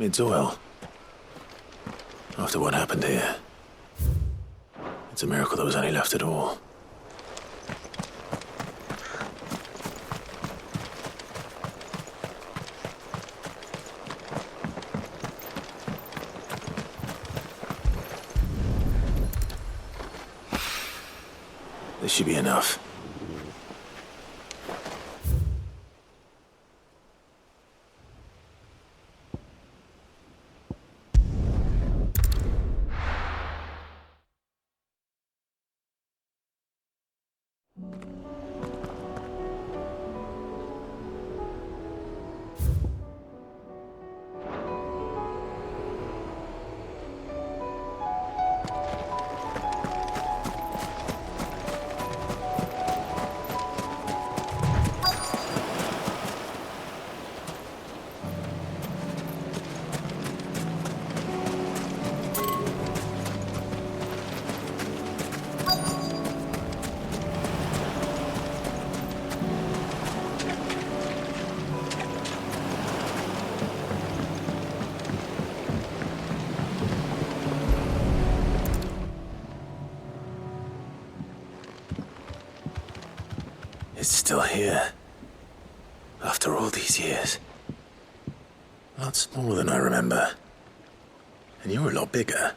Mid-oil. After what happened here. It's a miracle there was any left at all. This should be enough. It's still here. After all these years. A lot smaller than I remember. And you're a lot bigger.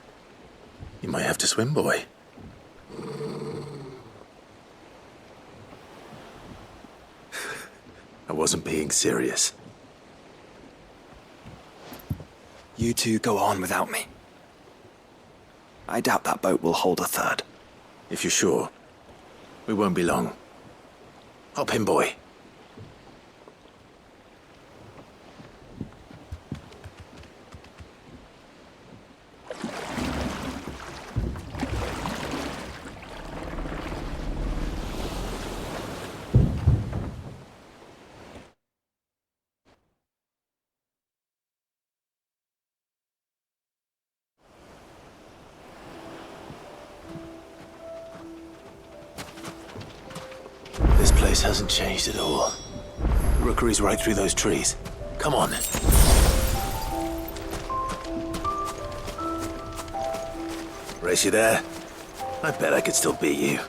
You might have to swim, boy. I wasn't being serious. You two go on without me. I doubt that boat will hold a third. If you're sure, we won't be long. Hop in, boy. This place hasn't changed at all. The rookery's right through those trees. Come on. Race you there? I bet I could still beat you.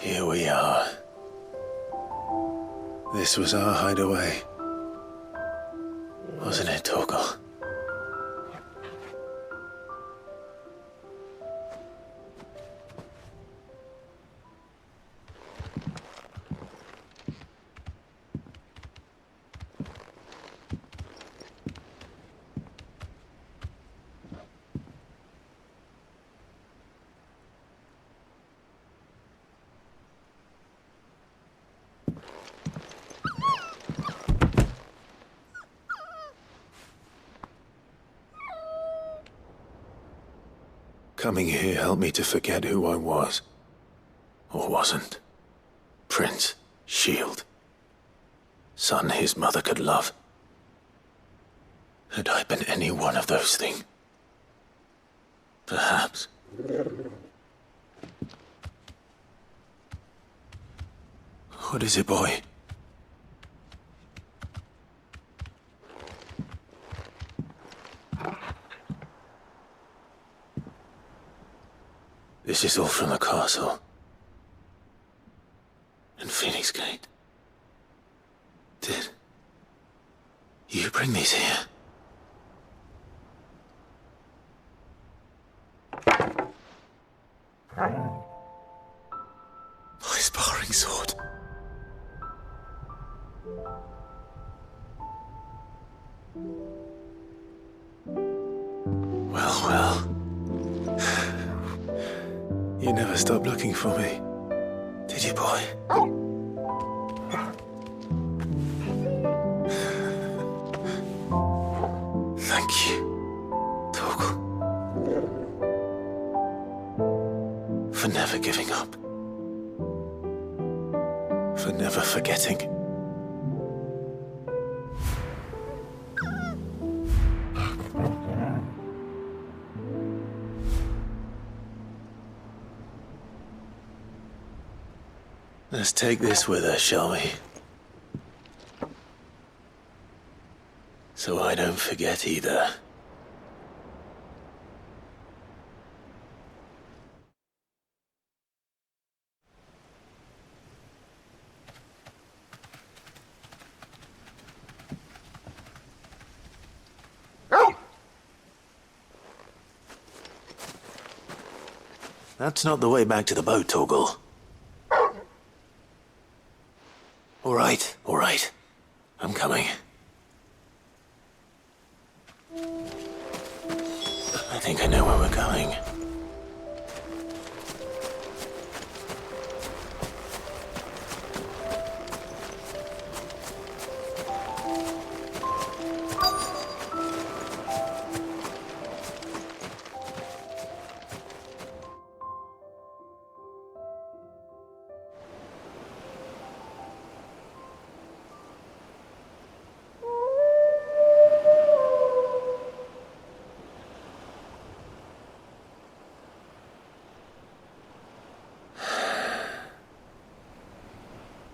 Here we are. This was our hideaway. Wasn't it, Torgal? Coming here helped me to forget who I was. Or wasn't. Prince, shield. Son his mother could love. Had I been any one of those things? Perhaps. What is it, boy? This is all from the castle. And Phoenix Gate. Did you bring these here? My sparring sword. Well. You never stopped looking for me, did you, boy? for never giving up. For never forgetting. Let's take this with us, shall we? So I don't forget either. That's not the way back to the boat, Torgal. All right. I'm coming. I think I know where we're going.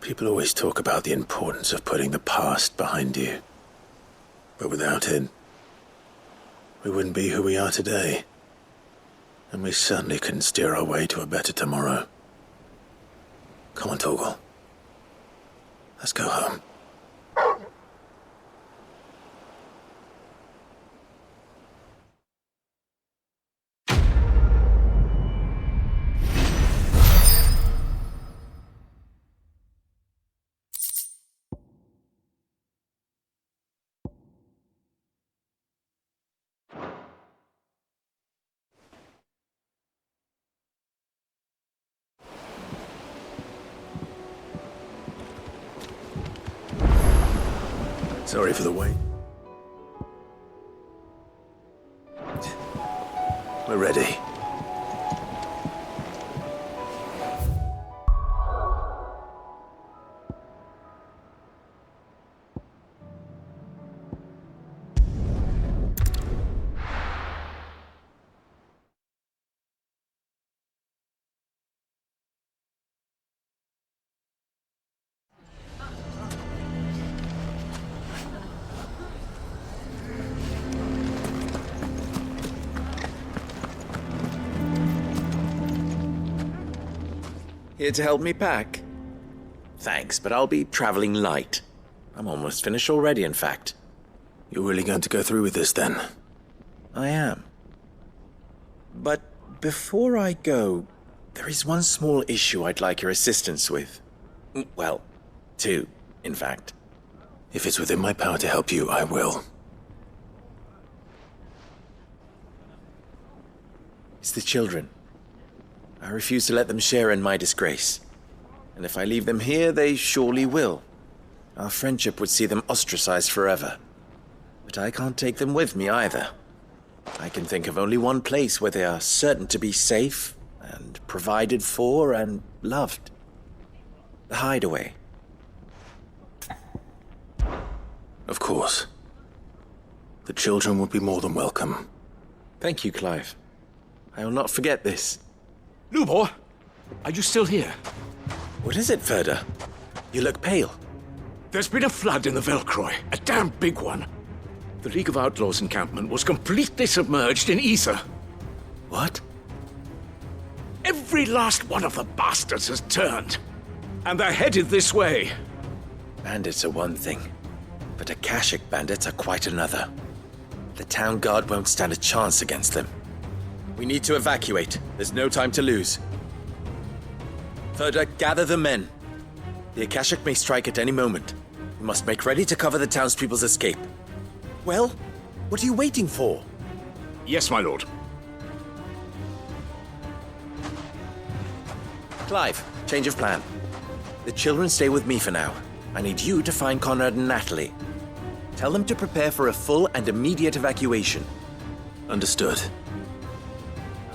People always talk about the importance of putting the past behind you. But without it, we wouldn't be who we are today. And we certainly couldn't steer our way to a better tomorrow. Come on, Torgal. Let's go home. Sorry for the wait. We're ready. Here to help me pack? Thanks, but I'll be traveling light. I'm almost finished already, in fact. You're really going to go through with this, then? I am. But before I go, there is one small issue I'd like your assistance with. Well, two, in fact. If it's within my power to help you, I will. It's the children. I refuse to let them share in my disgrace. And if I leave them here, they surely will. Our friendship would see them ostracized forever. But I can't take them with me either. I can think of only one place where they are certain to be safe and provided for and loved. The Hideaway. Of course. The children would be more than welcome. Thank you, Clive. I will not forget this. Lubor, are you still here? What is it, Ferda? You look pale. There's been a flood in the Velcroy, a damn big one. The League of Outlaws encampment was completely submerged in ether. What? Every last one of the bastards has turned, and they're headed this way. Bandits are one thing, but Akashic bandits are quite another. The town guard won't stand a chance against them. We need to evacuate. There's no time to lose. Ferda, gather the men. The Akashic may strike at any moment. We must make ready to cover the townspeople's escape. Well, what are you waiting for? Yes, my lord. Clive, change of plan. The children stay with me for now. I need you to find Conrad and Natalie. Tell them to prepare for a full and immediate evacuation. Understood.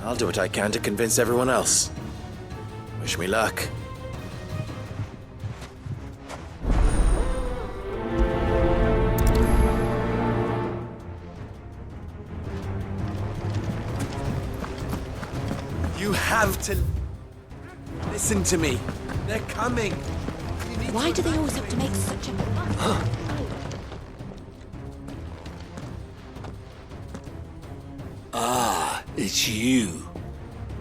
I'll do what I can to convince everyone else. Wish me luck. You have to listen to me. They're coming. Why do they always have to make such a... It's you.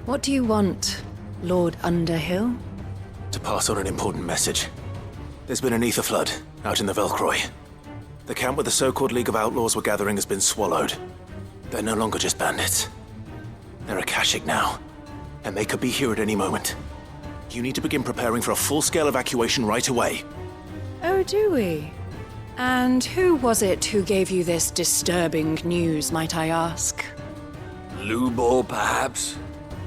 What do you want, Lord Underhill? To pass on an important message. There's been an ether flood out in the Velcroy. The camp where the so-called League of Outlaws were gathering has been swallowed. They're no longer just bandits. They're Akashic now, and they could be here at any moment. You need to begin preparing for a full-scale evacuation right away. Oh, do we? And who was it who gave you this disturbing news, might I ask? Lubor, perhaps?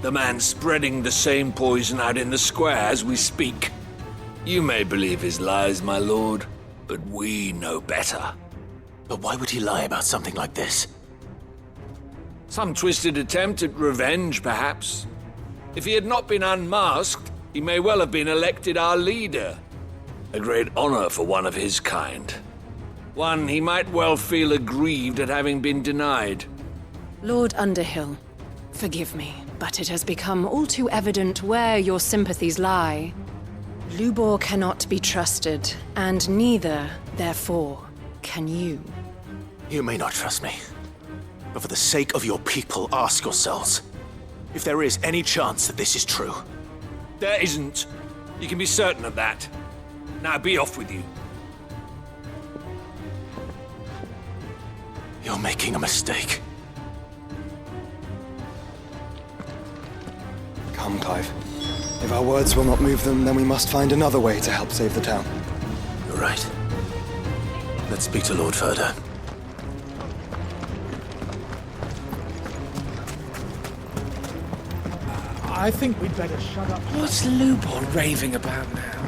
The man spreading the same poison out in the square as we speak. You may believe his lies, my lord, but we know better. But why would he lie about something like this? Some twisted attempt at revenge, perhaps. If he had not been unmasked, he may well have been elected our leader. A great honor for one of his kind. One he might well feel aggrieved at having been denied. Lord Underhill, forgive me, but it has become all too evident where your sympathies lie. Lubor cannot be trusted, and neither, therefore, can you. You may not trust me, but for the sake of your people, ask yourselves if there is any chance that this is true. There isn't. You can be certain of that. Now be off with you. You're making a mistake. Come, Clive. If our words will not move them, then we must find another way to help save the town. You're right. Let's speak to Lord Ferda. I think we'd better shut up. What's Lubor raving about now?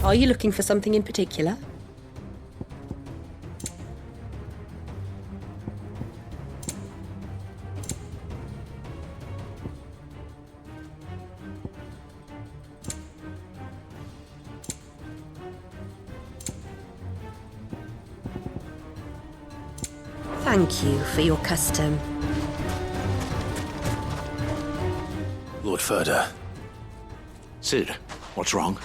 Are you looking for something in particular? Thank you for your custom. Lord Ferda. Sid, what's wrong?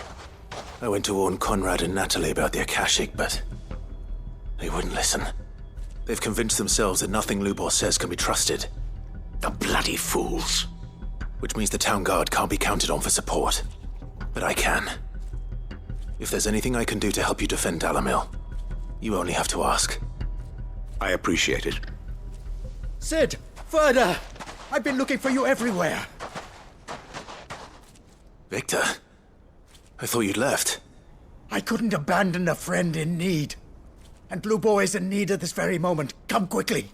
I went to warn Conrad and Natalie about the Akashic, but they wouldn't listen. They've convinced themselves that nothing Lubor says can be trusted. The bloody fools. Which means the town guard can't be counted on for support. But I can. If there's anything I can do to help you defend Dalamil, you only have to ask. I appreciate it. Sid! Ferda! I've been looking for you everywhere. Victor? I thought you'd left. I couldn't abandon a friend in need. And Lubor is in need at this very moment. Come quickly.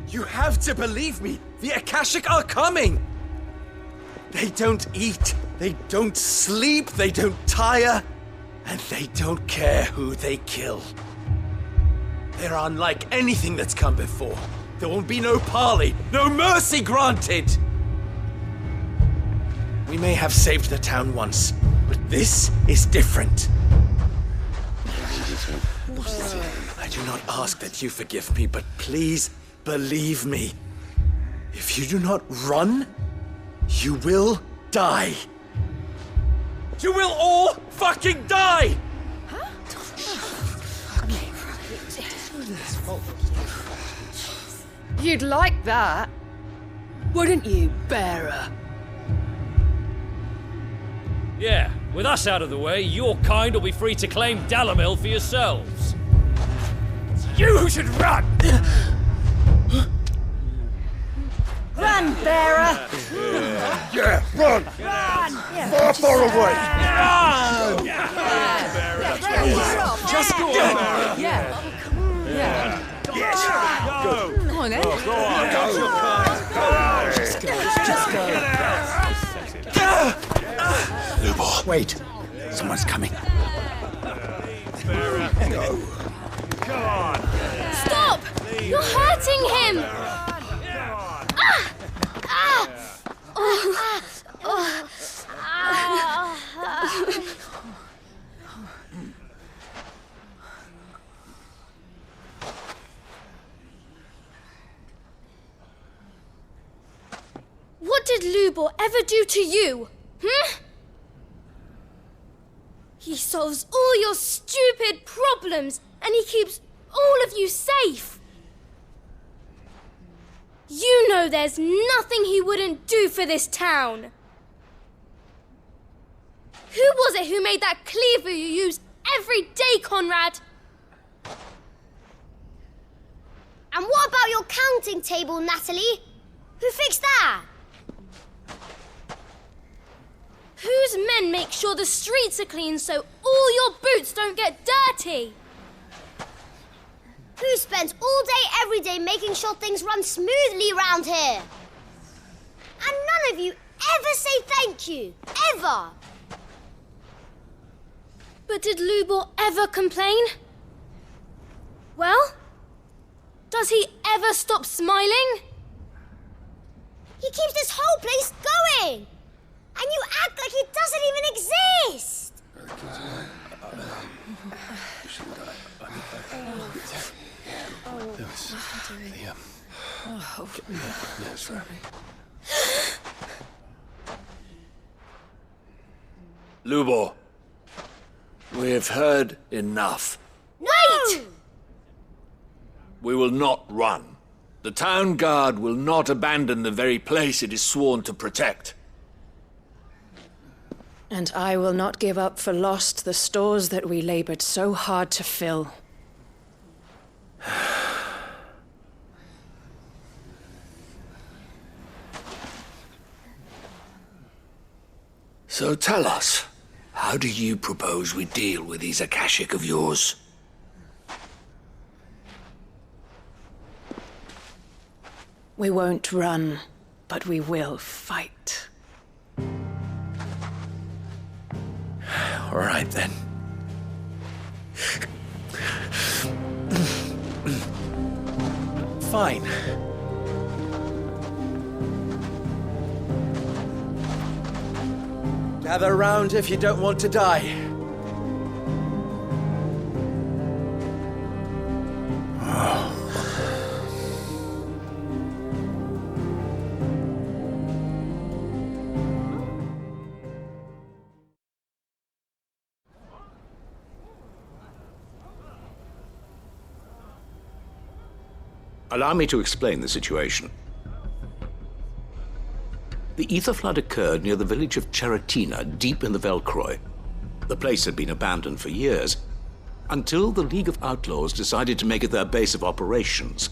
You have to believe me! The Akashic are coming! They don't eat, they don't sleep, they don't tire, and they don't care who they kill. They're unlike anything that's come before. There will be no parley, no mercy granted! We may have saved the town once, but this is different. I do not ask that you forgive me, but please believe me. If you do not run, you will die. You will all fucking die! You'd like that, wouldn't you, bearer? Yeah, with us out of the way, your kind will be free to claim Dalamil for yourselves. It's you who should run! Run, bearer! Yeah, run! Far, far away! Just go on. Yeah. Yeah. Come on, then. Lubor. Wait. Someone's coming. Stop! You're hurting him! What did Lubor ever do to you? He solves all your stupid problems, and he keeps all of you safe. You know there's nothing he wouldn't do for this town. Who was it who made that cleaver you use every day, Conrad? And what about your counting table, Natalie? Who fixed that? Whose men make sure the streets are clean so all your boots don't get dirty? Who spends all day, every day making sure things run smoothly around here? And none of you ever say thank you. Ever. But did Lubor ever complain? Well, does he ever stop smiling? He keeps this whole place going. And you act like he doesn't even exist. Lubor, we have heard enough. Wait! We will not run. The town guard will not abandon the very place it is sworn to protect. And I will not give up for lost the stores that we labored so hard to fill. So tell us, how do you propose we deal with these Akashic of yours? We won't run, but we will fight. All right, then. Fine. Gather round if you don't want to die. Allow me to explain the situation. The ether flood occurred near the village of Cheratina, deep in the Velcroy. The place had been abandoned for years, until the League of Outlaws decided to make it their base of operations.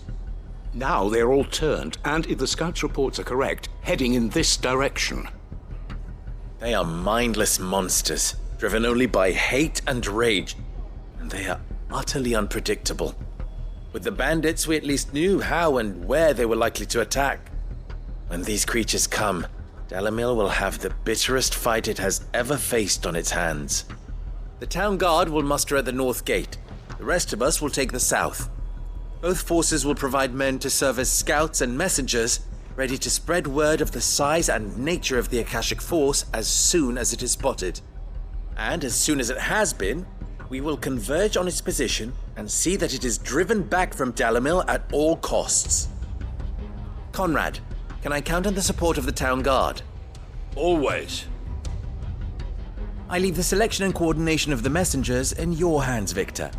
Now they're all turned, and if the scouts' reports are correct, heading in this direction. They are mindless monsters, driven only by hate and rage. And they are utterly unpredictable. With the bandits, we at least knew how and where they were likely to attack. When these creatures come, Dalamil will have the bitterest fight it has ever faced on its hands. The town guard will muster at the north gate. The rest of us will take the south. Both forces will provide men to serve as scouts and messengers, ready to spread word of the size and nature of the Akashic force as soon as it is spotted. And as soon as it has been, we will converge on its position and see that it is driven back from Dalamil at all costs. Conrad, can I count on the support of the town guard? Always. I leave the selection and coordination of the messengers in your hands, Victor.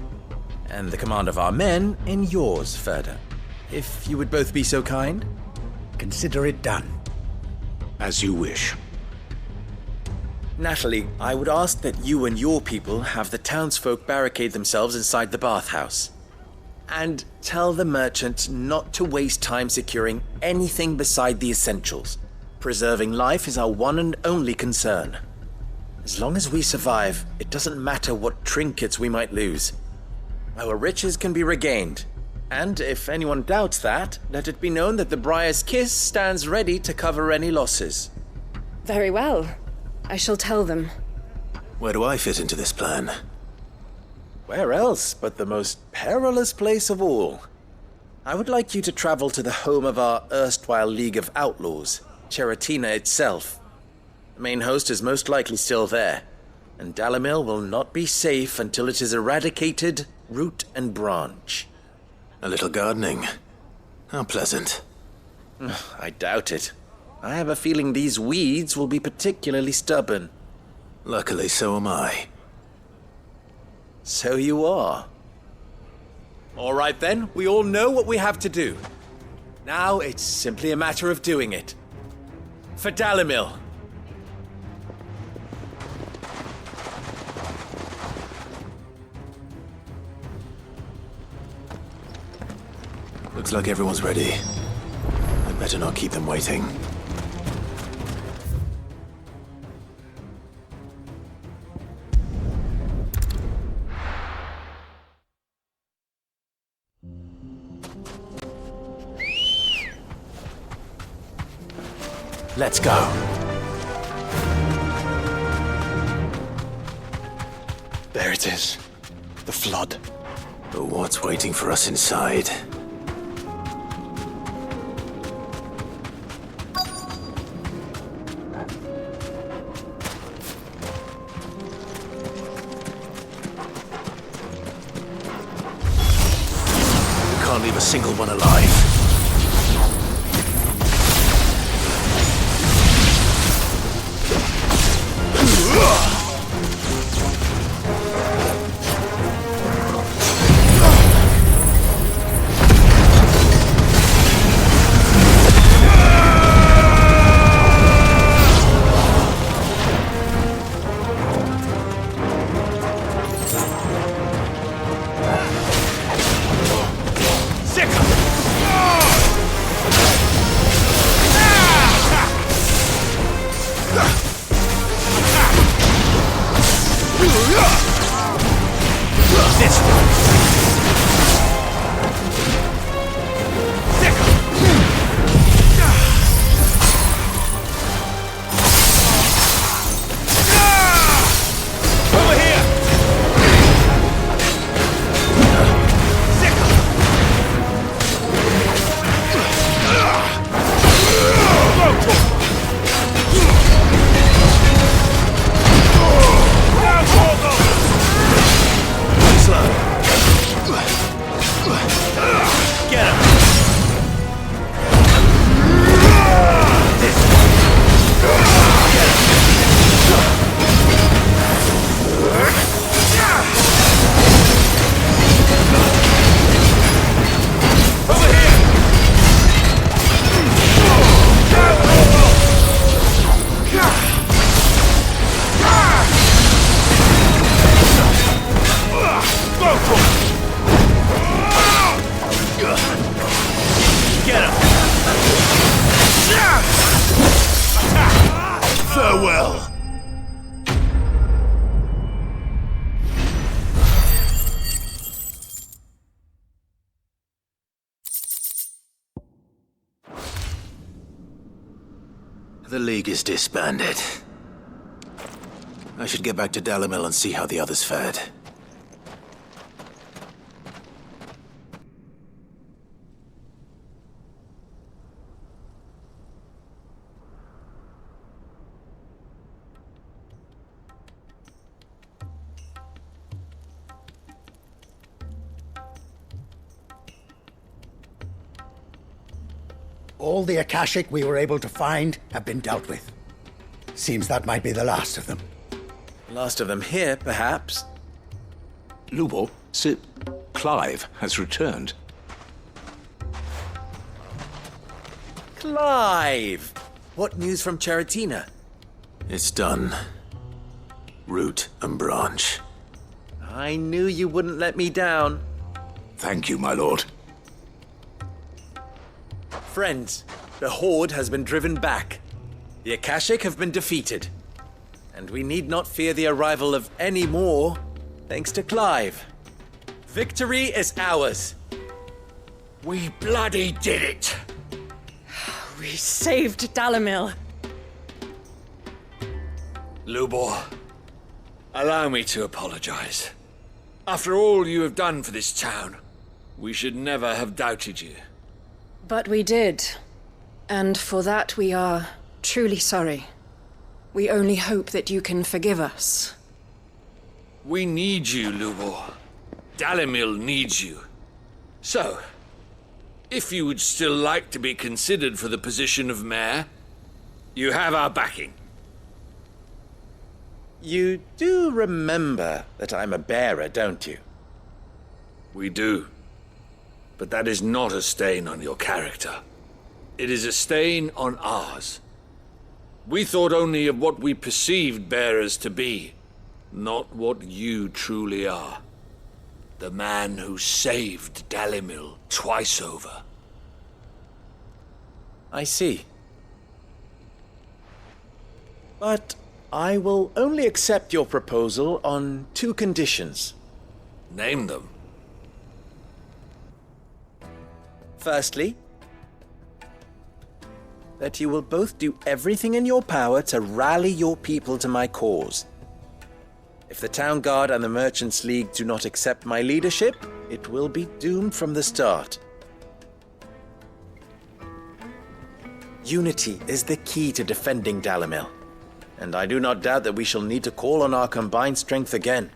And the command of our men in yours, Ferda. If you would both be so kind. Consider it done. As you wish. Natalie, I would ask that you and your people have the townsfolk barricade themselves inside the bathhouse. And tell the merchant not to waste time securing anything beside the essentials. Preserving life is our one and only concern. As long as we survive, it doesn't matter what trinkets we might lose. Our riches can be regained. And if anyone doubts that, let it be known that the Briar's Kiss stands ready to cover any losses. Very well. I shall tell them. Where do I fit into this plan? Where else but the most perilous place of all? I would like you to travel to the home of our erstwhile League of Outlaws, Charatina itself. The main host is most likely still there, and Dalimil will not be safe until it is eradicated, root and branch. A little gardening. How pleasant. I doubt it. I have a feeling these weeds will be particularly stubborn. Luckily, so am I. So you are. All right then, we all know what we have to do. Now it's simply a matter of doing it. For Dalimil. Looks like everyone's ready. I'd better not keep them waiting. Let's go. There it is. The flood. But what's waiting for us inside? We can't leave a single one alive. Farewell! The League is disbanded. I should get back to Dalimil and see how the others fared. All the Akashic we were able to find have been dealt with. Seems that might be the last of them. Last of them here, perhaps. Lubor, Sir Clive has returned. Clive! What news from Charatina? It's done. Root and branch. I knew you wouldn't let me down. Thank you, my lord. Friends, the Horde has been driven back. The Akashic have been defeated, and we need not fear the arrival of any more, thanks to Clive. Victory is ours. We bloody did it! We saved Dalimil. Lubor, allow me to apologize. After all you have done for this town, we should never have doubted you. But we did. And for that we are truly sorry. We only hope that you can forgive us. We need you, Lubor. Dalimil needs you. So, if you would still like to be considered for the position of mayor, you have our backing. You do remember that I'm a bearer, don't you? We do. But that is not a stain on your character. It is a stain on ours. We thought only of what we perceived bearers to be, not what you truly are. The man who saved Dalimil twice over. I see. But I will only accept your proposal on 2 conditions. Name them. Firstly, that you will both do everything in your power to rally your people to my cause. If the Town Guard and the Merchants League do not accept my leadership, it will be doomed from the start. Unity is the key to defending Dalimil, and I do not doubt that we shall need to call on our combined strength again.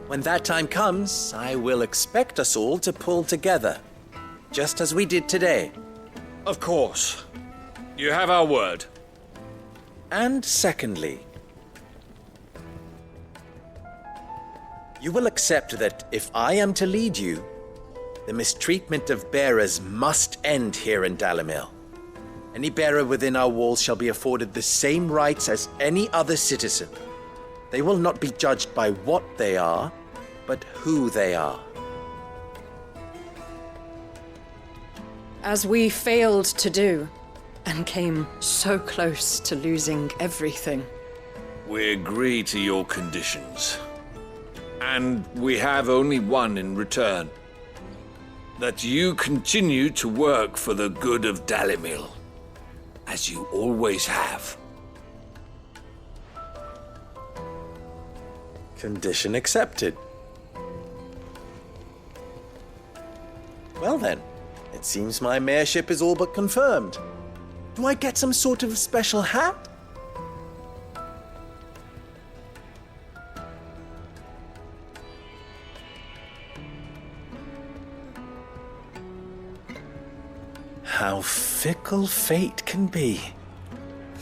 When that time comes, I will expect us all to pull together, just as we did today. Of course. You have our word. And secondly, you will accept that if I am to lead you, the mistreatment of bearers must end here in Dalimil. Any bearer within our walls shall be afforded the same rights as any other citizen. They will not be judged by what they are, but who they are. As we failed to do, and came so close to losing everything. We agree to your conditions. And we have only one in return. That you continue to work for the good of Dalimil, as you always have. Condition accepted. Well then, it seems my mayorship is all but confirmed. Do I get some sort of special hat? How fickle fate can be.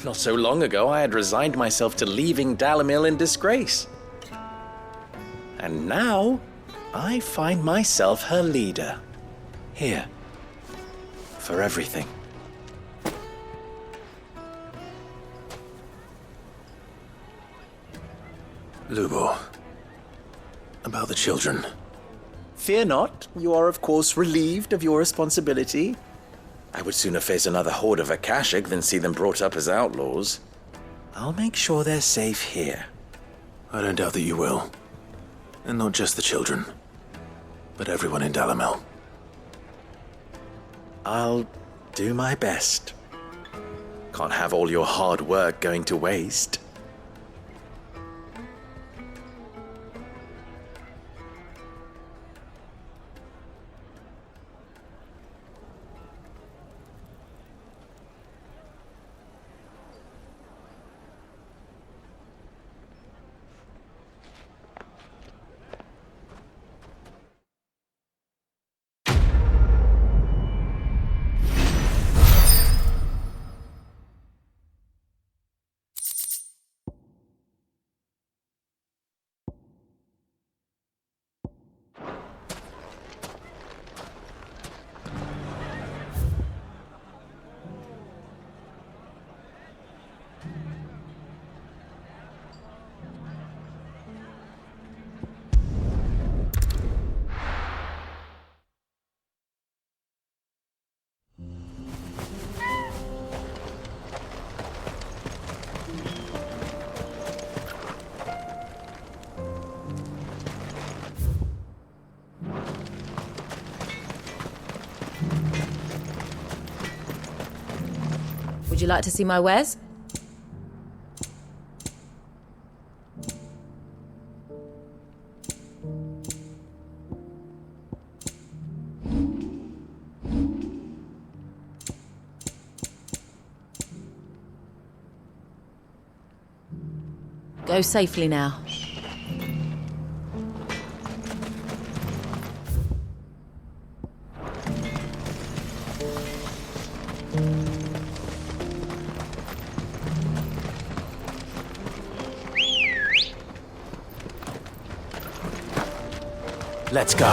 Not so long ago, I had resigned myself to leaving Dalimil in disgrace. And now, I find myself her leader. Here. For everything. Lubor. About the children. Fear not. You are, of course, relieved of your responsibility. I would sooner face another horde of Akashic than see them brought up as outlaws. I'll make sure they're safe here. I don't doubt that you will. And not just the children, but everyone in Dalimil. I'll do my best. Can't have all your hard work going to waste. Would you like to see my wares? Go safely now. Let's go.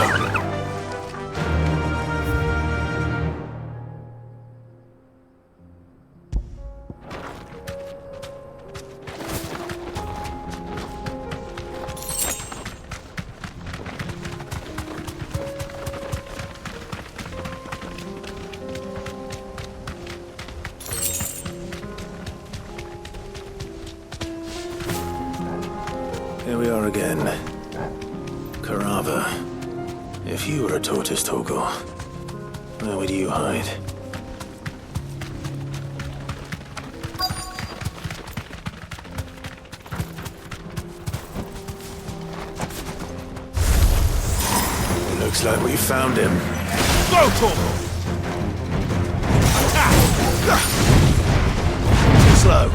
Here we are again. Carava. If you were a tortoise, Torgor, where would you hide? Looks like we found him. Go, Torgor! Slow.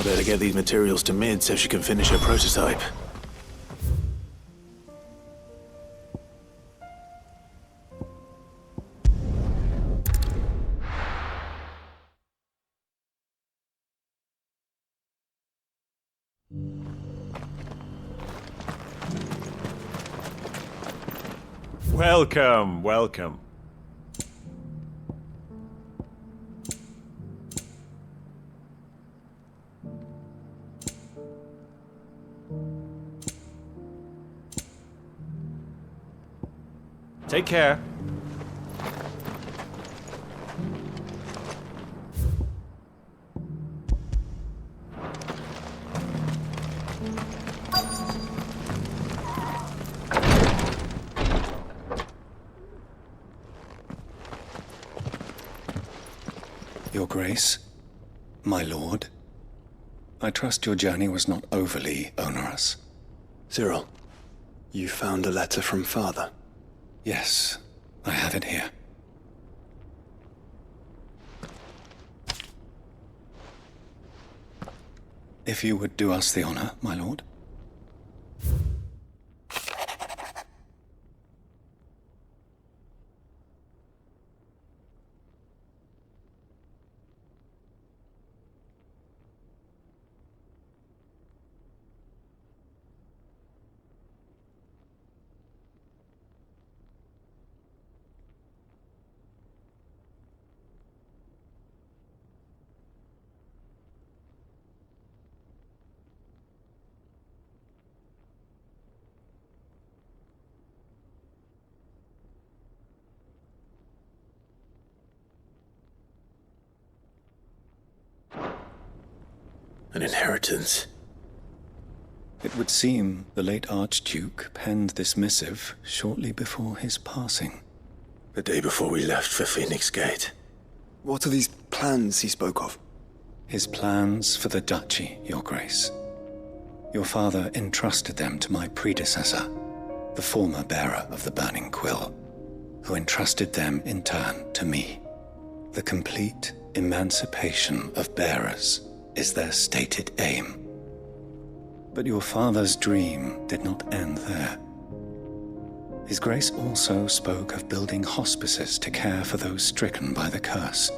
Better get these materials to Mid so she can finish her prototype. Welcome, welcome. Take care. Your Grace, my lord, I trust your journey was not overly onerous. Cyril, you found a letter from Father? Yes, I have it here. If you would do us the honor, my lord. An inheritance. It would seem the late Archduke penned this missive shortly before his passing. The day before we left for Phoenix Gate. What are these plans he spoke of? His plans for the duchy, Your Grace. Your father entrusted them to my predecessor, the former bearer of the Burning Quill, who entrusted them in turn to me. The complete emancipation of bearers is their stated aim. But your father's dream did not end there. His Grace also spoke of building hospices to care for those stricken by the curse,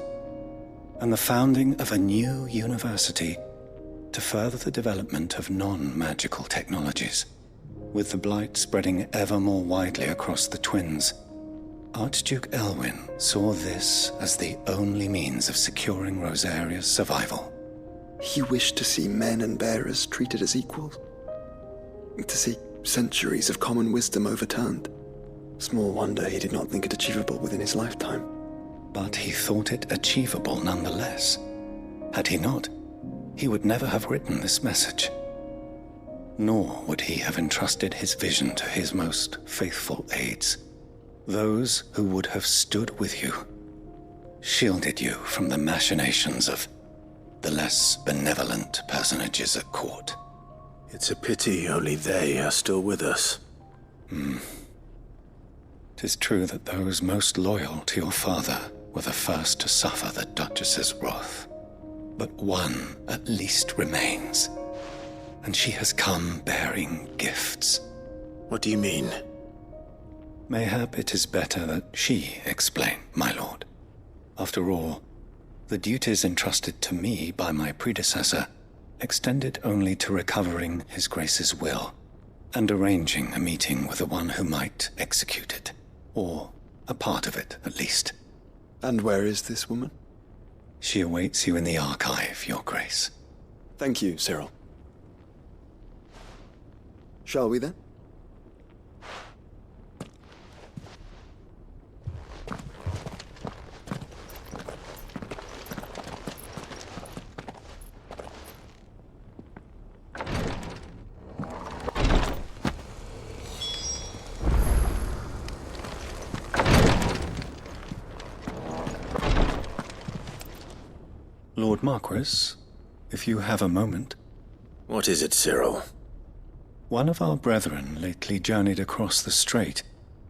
and the founding of a new university to further the development of non-magical technologies. With the Blight spreading ever more widely across the Twins, Archduke Elwyn saw this as the only means of securing Rosaria's survival. He wished to see men and bearers treated as equals. To see centuries of common wisdom overturned. Small wonder he did not think it achievable within his lifetime. But he thought it achievable nonetheless. Had he not, he would never have written this message. Nor would he have entrusted his vision to his most faithful aides. Those who would have stood with you, shielded you from the machinations of the less benevolent personages at court. It's a pity only they are still with us. 'Tis true that those most loyal to your father were the first to suffer the Duchess's wrath. But one at least remains, and she has come bearing gifts. What do you mean? Mayhap it is better that she explain, my lord. After all, the duties entrusted to me by my predecessor extended only to recovering His Grace's will and arranging a meeting with the one who might execute it, or a part of it at least. And where is this woman? She awaits you in the archive, Your Grace. Thank you, Cyril. Shall we then? Lord Marquis, if you have a moment. What is it, Cyril? One of our brethren lately journeyed across the strait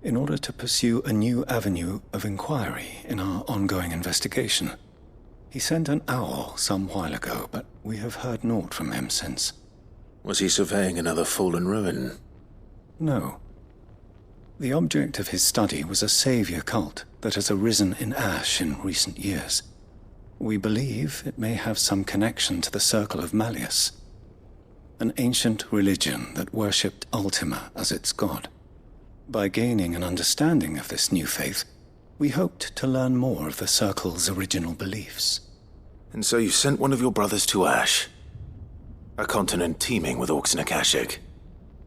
in order to pursue a new avenue of inquiry in our ongoing investigation. He sent an owl some while ago, but we have heard naught from him since. Was he surveying another fallen ruin? No. The object of his study was a savior cult that has arisen in Ash in recent years. We believe it may have some connection to the Circle of Malleus, an ancient religion that worshipped Ultima as its god. By gaining an understanding of this new faith, we hoped to learn more of the Circle's original beliefs. And so you sent one of your brothers to Ash? A continent teeming with orcs and Akashic?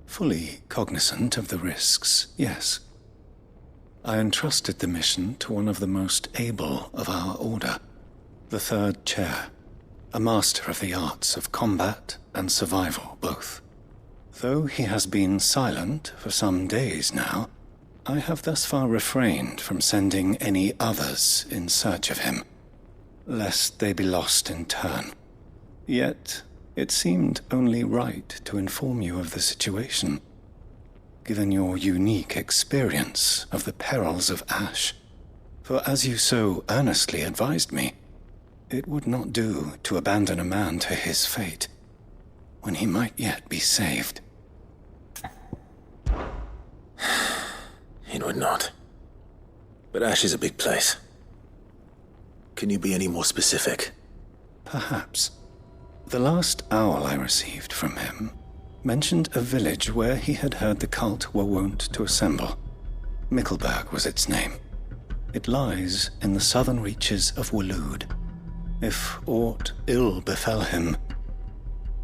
Fully cognizant of the risks, yes. I entrusted the mission to one of the most able of our order, the third chair, a master of the arts of combat and survival both. Though he has been silent for some days now, I have thus far refrained from sending any others in search of him, lest they be lost in turn. Yet, it seemed only right to inform you of the situation, given your unique experience of the perils of Ash. For as you so earnestly advised me, it would not do to abandon a man to his fate, when he might yet be saved. It would not. But Ash is a big place. Can you be any more specific? Perhaps. The last owl I received from him mentioned a village where he had heard the cult were wont to assemble. Mickleburg was its name. It lies in the southern reaches of Waloed. If aught ill befell him,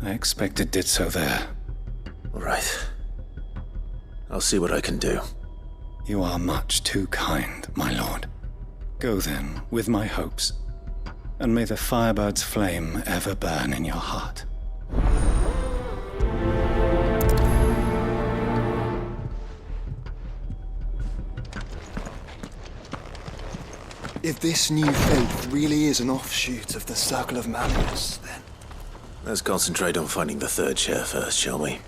I expect it did so there. All right. I'll see what I can do. You are much too kind, my lord. Go then, with my hopes, and may the firebird's flame ever burn in your heart. If this new faith really is an offshoot of the Circle of Malleus, then... Let's concentrate on finding the third chair first, shall we?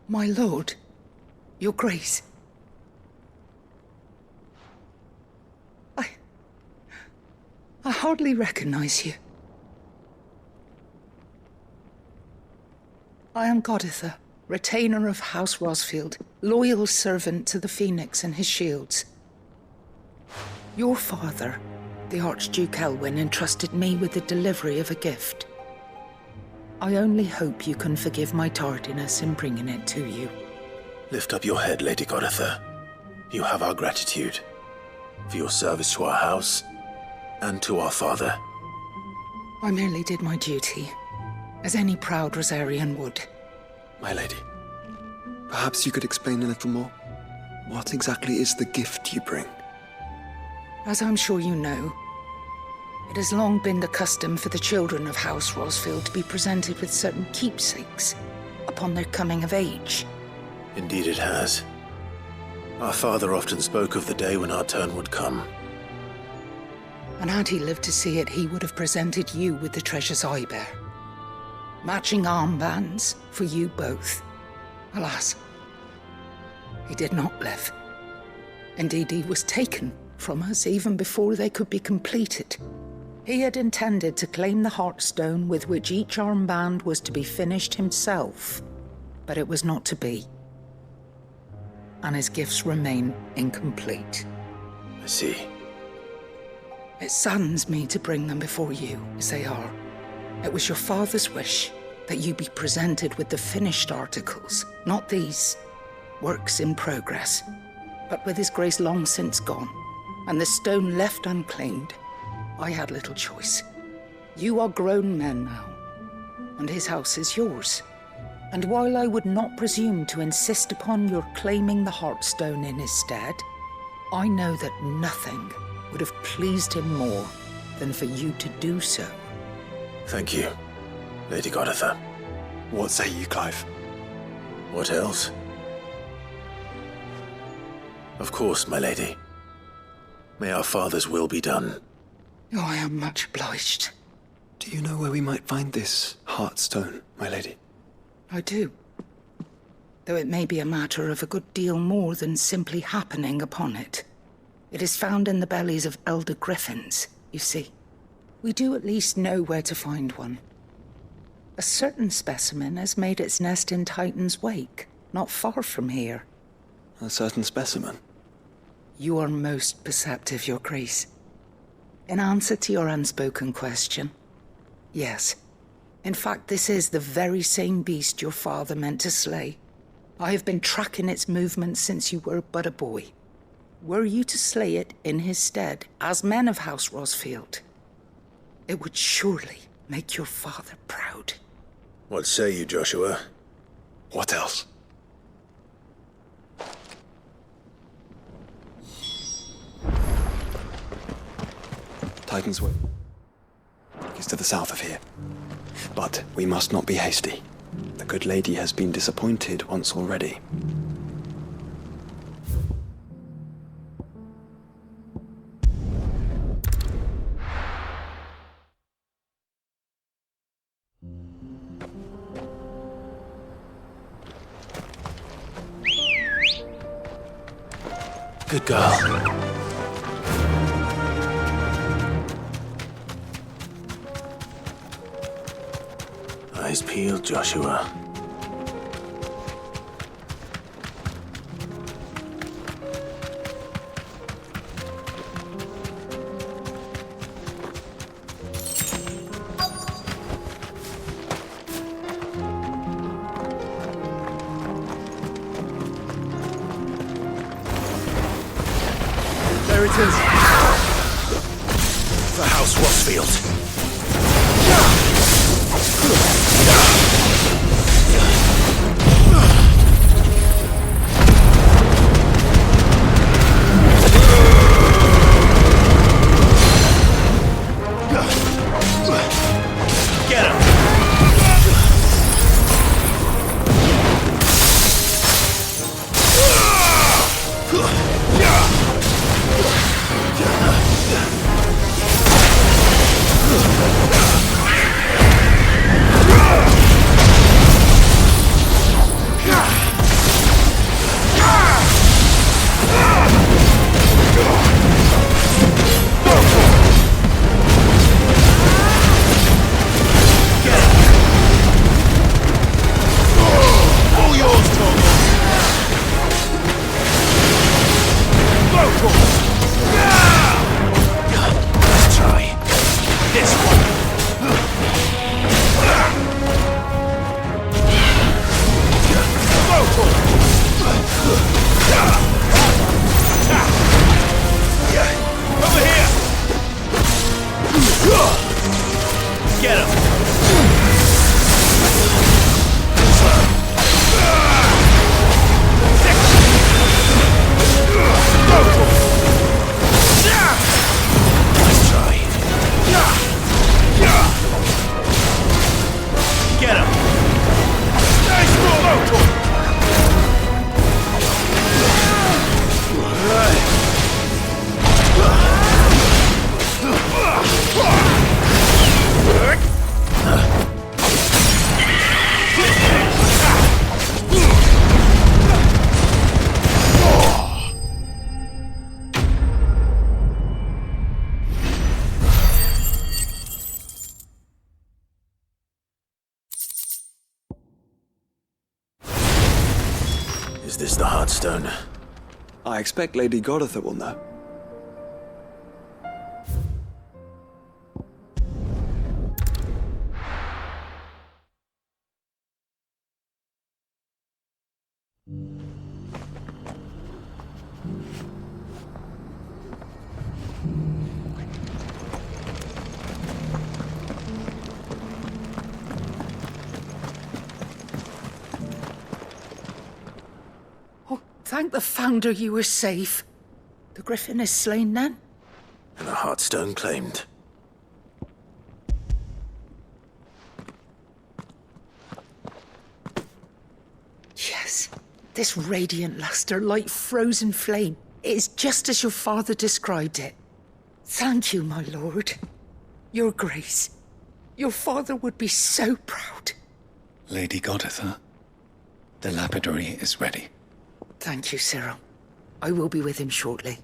My lord, your grace. I hardly recognize you. I am Goditha, retainer of House Rosfield, loyal servant to the Phoenix and his shields. Your father, the Archduke Elwyn, entrusted me with the delivery of a gift. I only hope you can forgive my tardiness in bringing it to you. Lift up your head, Lady Goditha. You have our gratitude for your service to our house and to our father. I merely did my duty, as any proud Rosarian would. My lady, perhaps you could explain a little more? What exactly is the gift you bring? As I'm sure you know, it has long been the custom for the children of House Rosfield to be presented with certain keepsakes upon their coming of age. Indeed it has. Our father often spoke of the day when our turn would come. And had he lived to see it, he would have presented you with the treasures I bear. Matching armbands for you both. Alas, he did not live. Indeed, he was taken from us even before they could be completed. He had intended to claim the Heartstone with which each armband was to be finished himself, but it was not to be. And his gifts remain incomplete. I see. It saddens me to bring them before you, as they are. It was your father's wish that you be presented with the finished articles, not these works in progress. But with his grace long since gone, and the stone left unclaimed, I had little choice. You are grown men now, and his house is yours. And while I would not presume to insist upon your claiming the Heartstone in his stead, I know that nothing would have pleased him more than for you to do so. Thank you, Lady Goditha. What say you, Clive? What else? Of course, my lady. May our father's will be done. Oh, I am much obliged. Do you know where we might find this Heartstone, my lady? I do. Though it may be a matter of a good deal more than simply happening upon it. It is found in the bellies of elder griffins, you see. We do at least know where to find one. A certain specimen has made its nest in Titan's Wake, not far from here. A certain specimen? You are most perceptive, Your Grace. In answer to your unspoken question, yes. In fact, this is the very same beast your father meant to slay. I have been tracking its movements since you were but a boy. Were you to slay it in his stead, as men of House Rosfield, it would surely make your father proud. What say you, Joshua? What else? Titan's Wake is to the south of here. But we must not be hasty. The good lady has been disappointed once already. Good girl. Eyes peeled, Joshua. traitors! For House Rosfield. Get him! Is this the Heartstone? I expect Lady Goditha will know. Thank the Founder you were safe. The Griffin is slain then? And the Heartstone claimed. Yes. This radiant luster, like frozen flame, it is just as your father described it. Thank you, my lord. Your Grace. Your father would be so proud. Lady Goditha, the lapidary is ready. Thank you, Cyril. I will be with him shortly.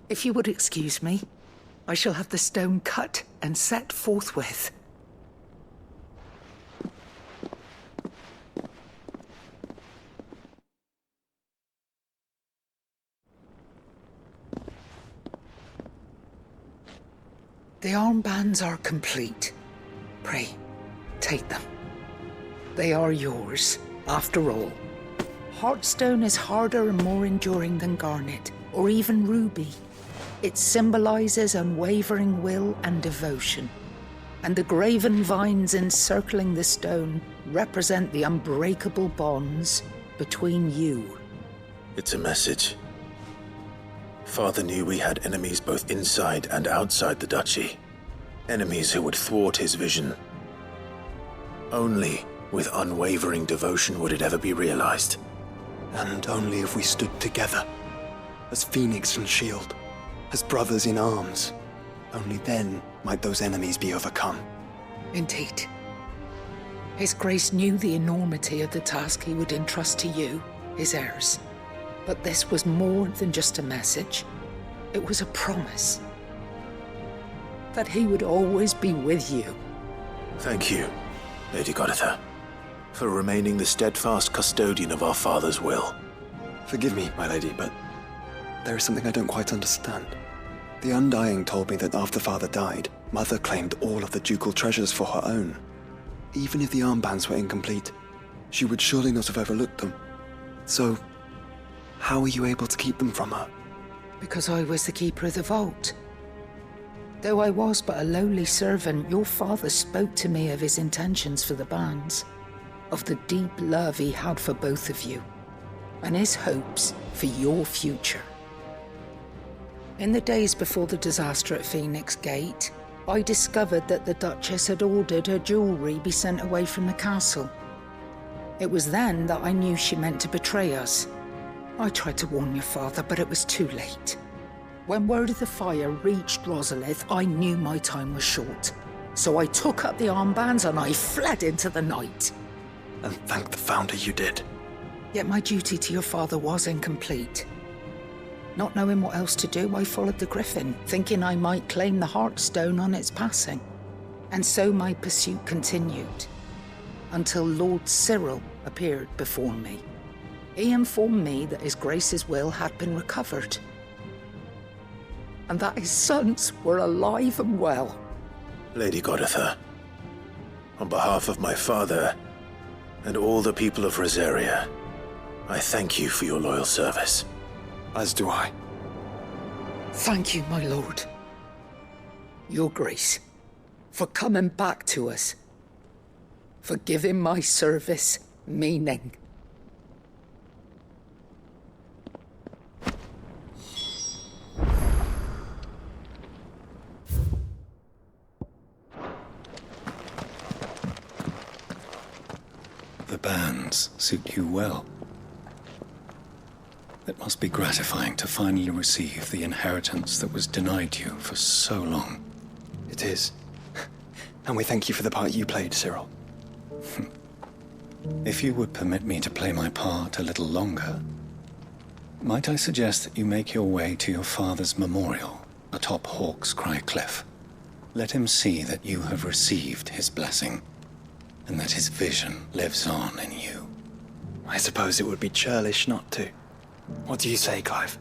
If you would excuse me, I shall have the stone cut and set forthwith. The armbands are complete. Pray, take them. They are yours, after all. Heartstone is harder and more enduring than garnet, or even ruby. It symbolizes unwavering will and devotion. And the graven vines encircling the stone represent the unbreakable bonds between you. It's a message. Father knew we had enemies both inside and outside the duchy. Enemies who would thwart his vision. Only with unwavering devotion would it ever be realized. And only if we stood together, as Phoenix and Shield, as brothers in arms, only then might those enemies be overcome. Indeed. His Grace knew the enormity of the task he would entrust to you, his heirs. But this was more than just a message. It was a promise. That he would always be with you. Thank you, Lady Goditha, for remaining the steadfast custodian of our father's will. Forgive me, my lady, but there is something I don't quite understand. The Undying told me that after Father died, Mother claimed all of the ducal treasures for her own. Even if the armbands were incomplete, she would surely not have overlooked them. So, how were you able to keep them from her? Because I was the keeper of the vault. Though I was but a lowly servant, your father spoke to me of his intentions for the bands, of the deep love he had for both of you, and his hopes for your future. In the days before the disaster at Phoenix Gate, I discovered that the Duchess had ordered her jewelry be sent away from the castle. It was then that I knew she meant to betray us. I tried to warn your father, but it was too late. When word of the fire reached Rosalith, I knew my time was short. So I took up the armbands and I fled into the night. And thank the Founder you did. Yet my duty to your father was incomplete. Not knowing what else to do, I followed the Griffin, thinking I might claim the Heartstone on its passing. And so my pursuit continued, until Lord Cyril appeared before me. He informed me that His Grace's will had been recovered, and that his sons were alive and well. Lady Goditha, on behalf of my father and all the people of Rosaria, I thank you for your loyal service. As do I. Thank you, my lord. Your Grace, for coming back to us, for giving my service meaning. The bands suit you well. It must be gratifying to finally receive the inheritance that was denied you for so long. It is. And we thank you for the part you played, Cyril. If you would permit me to play my part a little longer, might I suggest that you make your way to your father's memorial atop Hawk's Cry Cliff? Let him see that you have received his blessing, and that his vision lives on in you. I suppose it would be churlish not to. What do you say, Clive?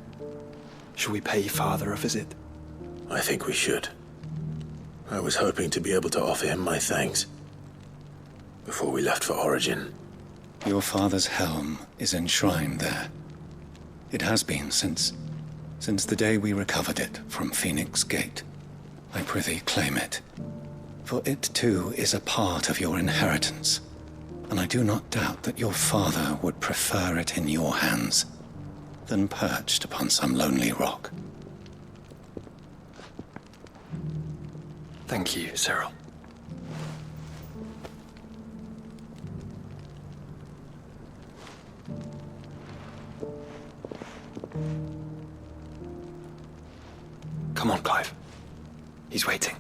Should we pay Father a visit? I think we should. I was hoping to be able to offer him my thanks before we left for Origin. Your father's helm is enshrined there. It has been since the day we recovered it from Phoenix Gate. I prithee claim it, for it too is a part of your inheritance, and I do not doubt that your father would prefer it in your hands than perched upon some lonely rock. Thank you, Cyril. Come on, Clive. He's waiting.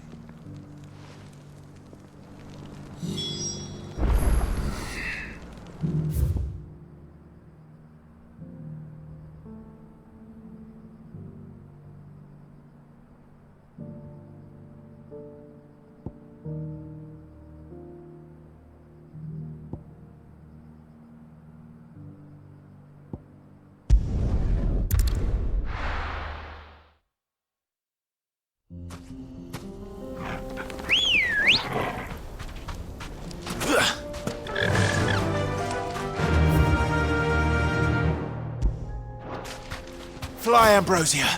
Fly, Ambrosia!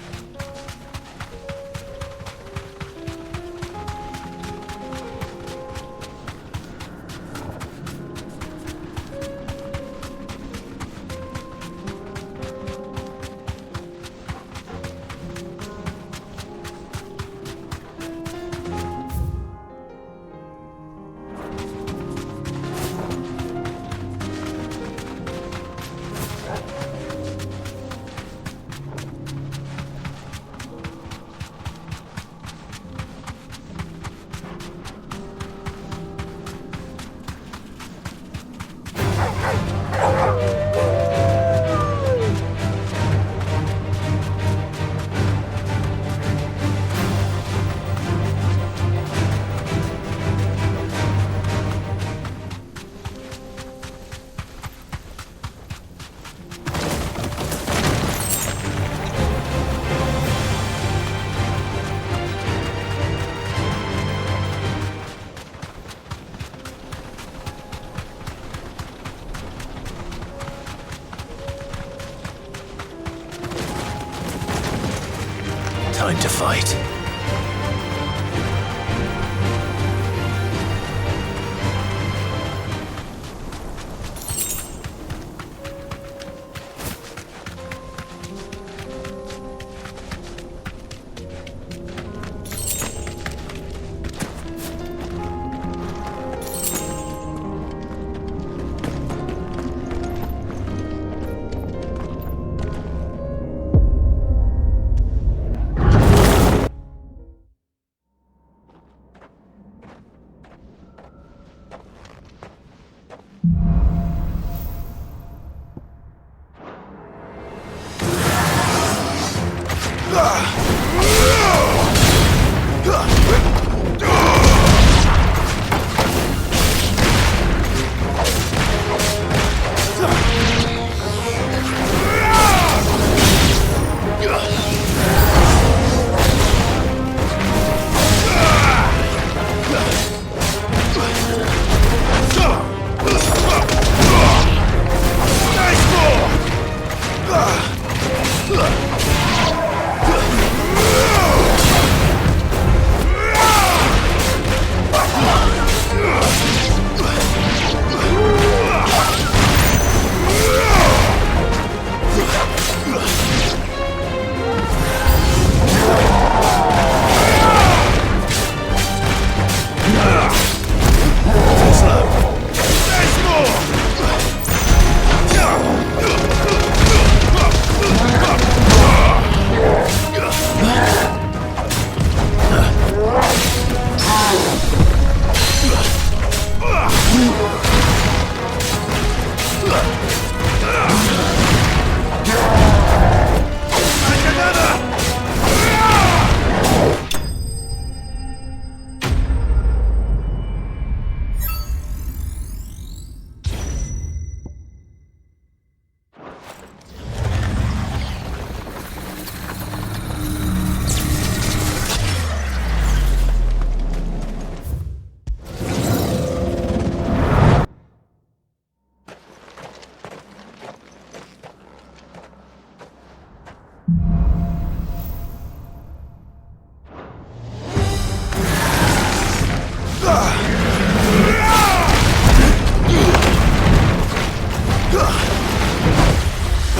time to fight.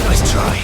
Nice try.